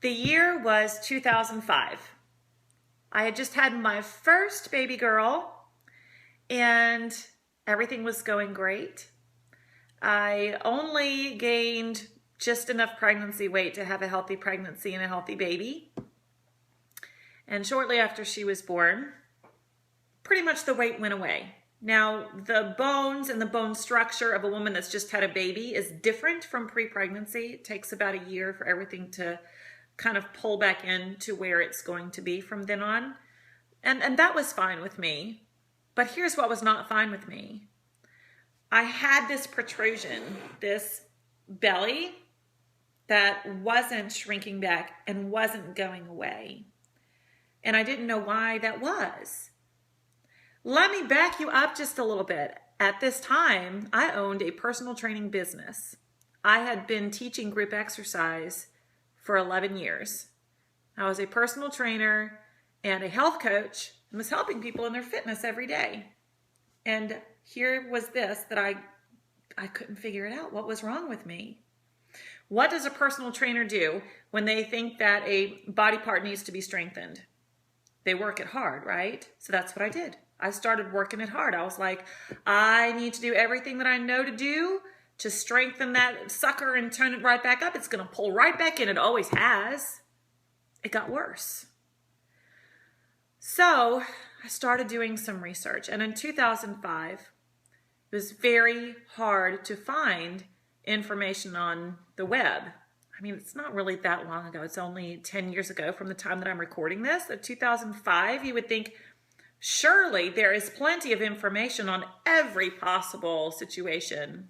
The year was 2005. I had just had my first baby girl and everything was going great. I only gained just enough pregnancy weight to have a healthy pregnancy and a healthy baby. And shortly after she was born, pretty much the weight went away. Now, the bones and the bone structure of a woman that's just had a baby is different from pre-pregnancy. It takes about a year for everything to kind of pull back into where it's going to be from then on. And that was fine with me. But here's what was not fine with me. I had this protrusion, this belly that wasn't shrinking back and wasn't going away. And I didn't know why that was. Let me back you up just a little bit. At this time, I owned a personal training business. I had been teaching group exercise for 11 years. I was a personal trainer and a health coach and was helping people in their fitness every day. And here was this that I couldn't figure it out. What was wrong with me? What does a personal trainer do when they think that a body part needs to be strengthened? They work it hard, right? So that's what I did. I started working it hard. I was like, I need to do everything that I know to do to strengthen that sucker and turn it right back up. It's going to pull right back in. It always has. It got worse. So I started doing some research. And in 2005, it was very hard to find information on the web. I mean, it's not really that long ago. It's only 10 years ago from the time that I'm recording this. In 2005, you would think, surely there is plenty of information on every possible situation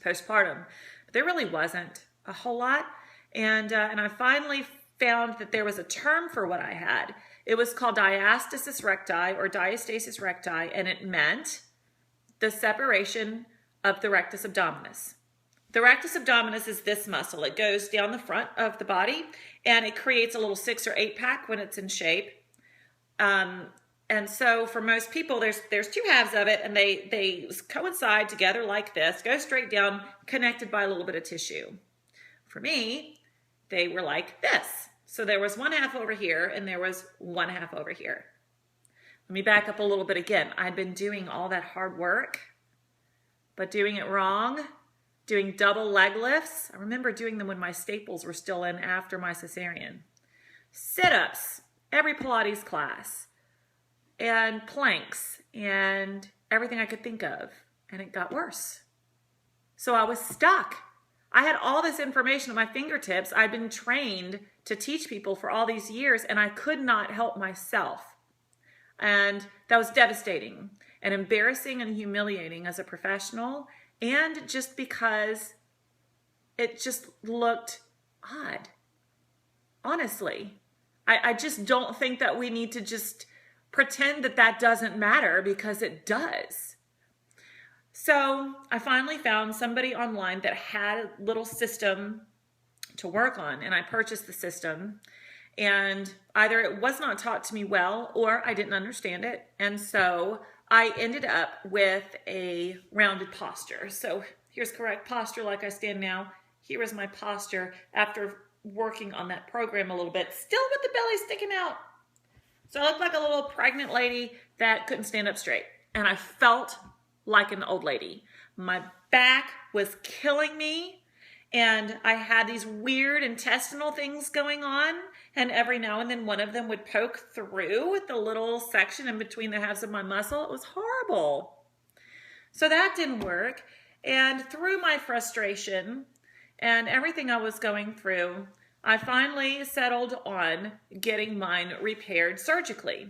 postpartum. But there really wasn't a whole lot. And I finally found that there was a term for what I had. It was called Diastasis Recti or Diastasis Recti, and it meant the separation of the rectus abdominis. The rectus abdominis is this muscle. It goes down the front of the body and it creates a little 6 or 8 pack when it's in shape. And so for most people, there's 2 halves of it and they coincide together like this, go straight down, connected by a little bit of tissue. For me, they were like this. So there was 1 half over here and there was 1 half over here. Let me back up a little bit again. I'd been doing all that hard work, but doing it wrong, doing double leg lifts. I remember doing them when my staples were still in after my cesarean. Sit-ups, every Pilates class, and planks, and everything I could think of. And it got worse. So I was stuck. I had all this information at my fingertips. I'd been trained to teach people for all these years, and I could not help myself. And that was devastating and embarrassing and humiliating as a professional, and just because it just looked odd. Honestly, I just don't think that we need to just pretend that that doesn't matter, because it does. So I finally found somebody online that had a little system to work on, and I purchased the system. And either it was not taught to me well or I didn't understand it. And so I ended up with a rounded posture. So here's correct posture like I stand now. Here is my posture after working on that program a little bit, still with the belly sticking out. So I looked like a little pregnant lady that couldn't stand up straight. And I felt like an old lady. My back was killing me. And I had these weird intestinal things going on. And every now and then one of them would poke through the little section in between the halves of my muscle. It was horrible. So that didn't work. And through my frustration and everything I was going through, I finally settled on getting mine repaired surgically.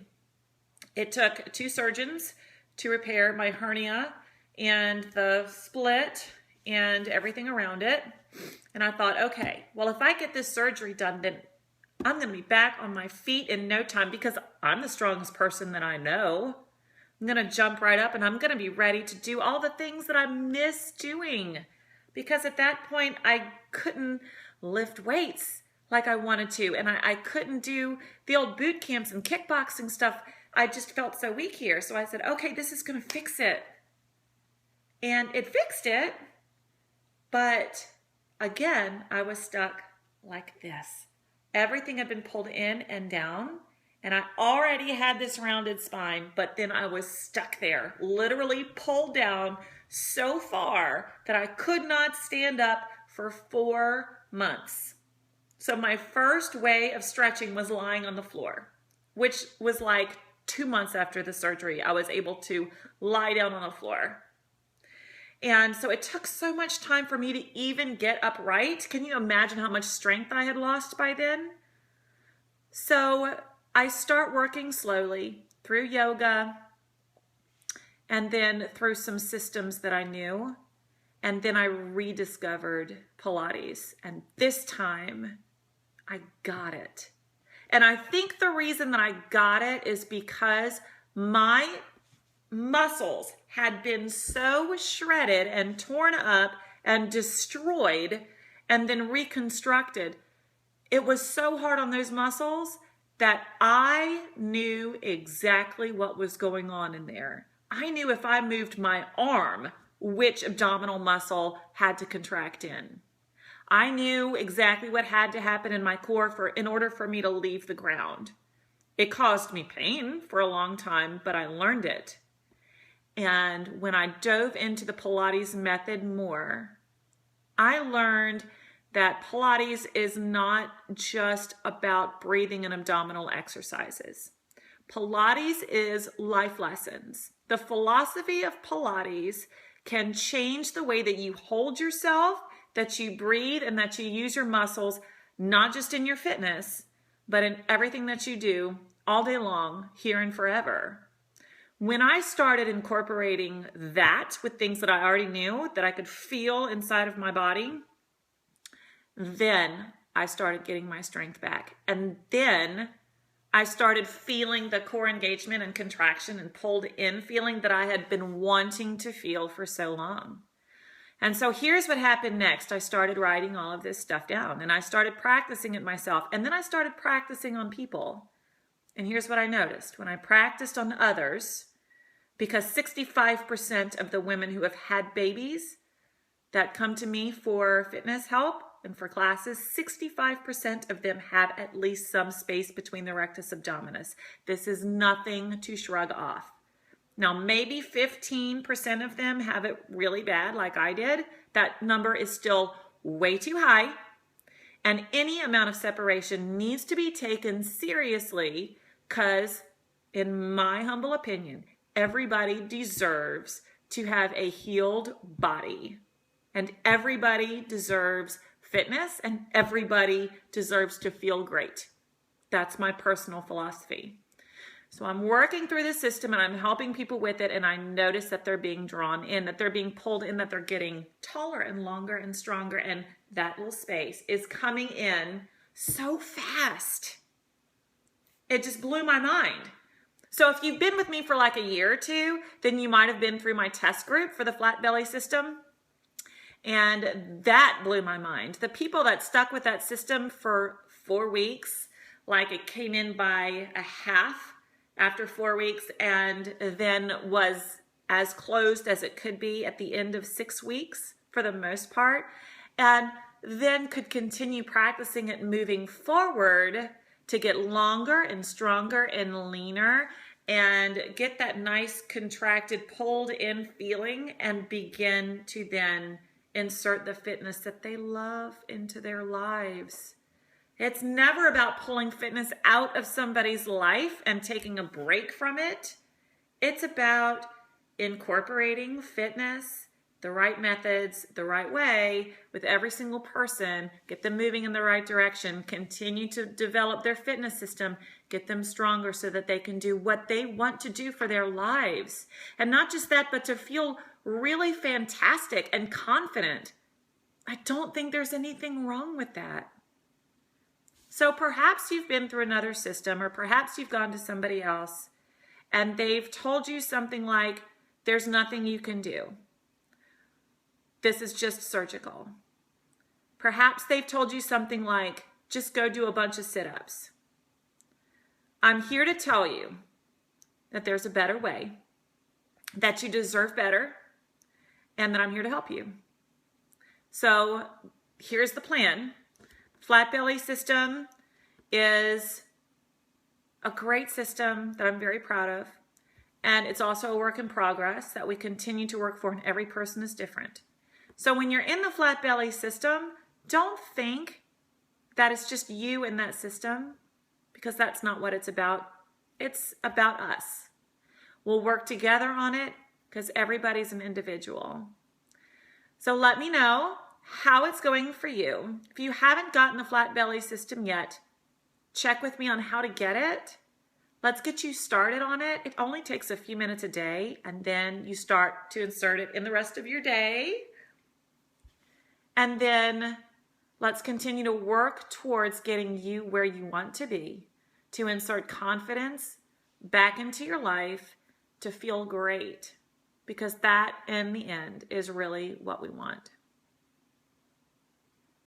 It took 2 surgeons to repair my hernia and the split and everything around it. And I thought, okay, well, if I get this surgery done, then I'm going to be back on my feet in no time, because I'm the strongest person that I know. I'm going to jump right up and I'm going to be ready to do all the things that I miss doing. Because at that point, I couldn't lift weights like I wanted to. And I couldn't do the old boot camps and kickboxing stuff. I just felt so weak here. So I said, okay, this is going to fix it. And it fixed it. But again, I was stuck like this. Everything had been pulled in and down, and I already had this rounded spine, but then I was stuck there, literally pulled down so far that I could not stand up for 4 months. So my first way of stretching was lying on the floor, which was like 2 months after the surgery. I was able to lie down on the floor. And so it took so much time for me to even get upright. Can you imagine how much strength I had lost by then? So I start working slowly through yoga and then through some systems that I knew. And then I rediscovered Pilates. And this time I got it. And I think the reason that I got it is because my muscles had been so shredded and torn up and destroyed and then reconstructed. It was so hard on those muscles that I knew exactly what was going on in there. I knew if I moved my arm, which abdominal muscle had to contract in. I knew exactly what had to happen in my core in order for me to leave the ground. It caused me pain for a long time, but I learned it. And when I dove into the Pilates method more, I learned that Pilates is not just about breathing and abdominal exercises. Pilates is life lessons. The philosophy of Pilates can change the way that you hold yourself, that you breathe, and that you use your muscles, not just in your fitness, but in everything that you do all day long, here and forever. When I started incorporating that with things that I already knew, that I could feel inside of my body, then I started getting my strength back. And then I started feeling the core engagement and contraction and pulled in feeling that I had been wanting to feel for so long. And so here's what happened next. I started writing all of this stuff down and I started practicing it myself. And then I started practicing on people. And here's what I noticed. When I practiced on others, because 65% of the women who have had babies that come to me for fitness help and for classes, 65% of them have at least some space between the rectus abdominis. This is nothing to shrug off. Now, maybe 15% of them have it really bad like I did. That number is still way too high. And any amount of separation needs to be taken seriously because, in my humble opinion, everybody deserves to have a healed body. And everybody deserves fitness and everybody deserves to feel great. That's my personal philosophy. So I'm working through the system and I'm helping people with it, and I notice that they're being drawn in, that they're being pulled in, that they're getting taller and longer and stronger, and that little space is coming in so fast. It just blew my mind. So if you've been with me for like a year or two, then you might have been through my test group for the flat belly system. And that blew my mind. The people that stuck with that system for 4 weeks, like it came in by a half after 4 weeks and then was as closed as it could be at the end of 6 weeks for the most part, and then could continue practicing it moving forward to get longer and stronger and leaner and get that nice contracted, pulled in feeling and begin to then insert the fitness that they love into their lives. It's never about pulling fitness out of somebody's life and taking a break from it. It's about incorporating fitness, the right methods, the right way with every single person, get them moving in the right direction, continue to develop their fitness system, get them stronger so that they can do what they want to do for their lives. And not just that, but to feel really fantastic and confident. I don't think there's anything wrong with that. So perhaps you've been through another system, or perhaps you've gone to somebody else and they've told you something like, there's nothing you can do. This is just surgical. Perhaps they've told you something like, just go do a bunch of sit-ups. I'm here to tell you that there's a better way, that you deserve better, and that I'm here to help you. So here's the plan. Flat belly system is a great system that I'm very proud of. And it's also a work in progress that we continue to work for, and every person is different. So when you're in the flat belly system, don't think that it's just you in that system, because that's not what it's about. It's about us. We'll work together on it because everybody's an individual. So let me know how it's going for you. If you haven't gotten the flat belly system yet, check with me on how to get it. Let's get you started on it. It only takes a few minutes a day, and then you start to insert it in the rest of your day. And then let's continue to work towards getting you where you want to be, to insert confidence back into your life, to feel great, because that in the end is really what we want.